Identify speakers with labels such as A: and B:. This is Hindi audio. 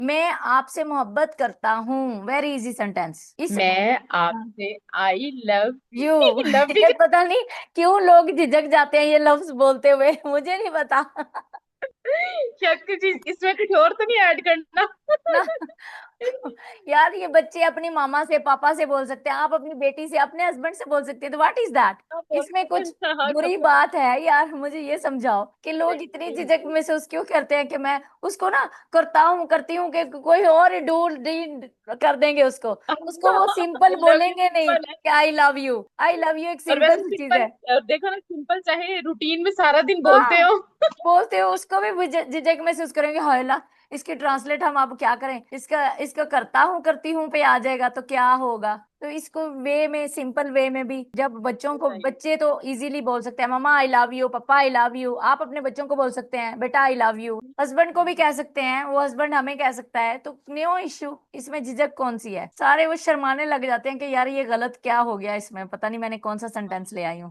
A: मैं आपसे मोहब्बत करता हूँ, वेरी इजी सेंटेंस इस।
B: मैं आपसे आई लव
A: यू।
B: लव भी
A: ये पता नहीं क्यों लोग झिझक जाते हैं ये लफ्ज बोलते हुए, मुझे नहीं पता।
B: क्या कुछ इसमें कुछ और तो नहीं ऐड करना?
A: ना। यार ये बच्चे अपनी मामा से पापा से बोल सकते हैं, आप अपनी बेटी से अपने हस्बैंड से बोल सकते हैं, तो व्हाट इज दैट?
B: हाँ, बोल
A: इसमें
B: सकते
A: कुछ
B: हैं, हाँ
A: बुरी
B: कभी।
A: बात है यार? मुझे ये समझाओ कि लोग इतनी
B: नहीं
A: झिझक महसूस क्यों करते हैं कि मैं उसको ना करता हूँ करती हूँ कि कोई और डूल डीड कर देंगे उसको। उसको वो सिंपल
B: आई लव यू
A: बोलेंगे नहीं
B: सिंपल है।
A: कि I love you, I love you एक
B: और
A: सिंपल
B: वैसे
A: सी चीज
B: सिंपल,
A: है।
B: देखो ना, सिंपल चाहे रूटीन में सारा दिन बोलते
A: हाँ,
B: हो।
A: बोलते हो उसको भी झिझक महसूस करेंगे, हायला इसकी ट्रांसलेट हम अब क्या करें, इसका इसका करता हूँ करती हूँ पे आ जाएगा तो क्या होगा। तो इसको वे में, सिंपल वे में भी जब बच्चों को,
B: बताइए।
A: बच्चे तो इजीली बोल सकते हैं मम्मा आई लव यू, पापा आई लव यू। आप अपने बच्चों को बोल सकते हैं बेटा आई लव यू, हस्बैंड को भी कह सकते हैं, वो हस्बैंड हमें कह सकता है, तो नो इश्यू, इसमें झिझक कौन सी है? सारे वो शर्माने लग जाते हैं कि यार ये गलत क्या हो गया, इसमें पता नहीं मैंने कौन सा सेंटेंस ले आई हूँ।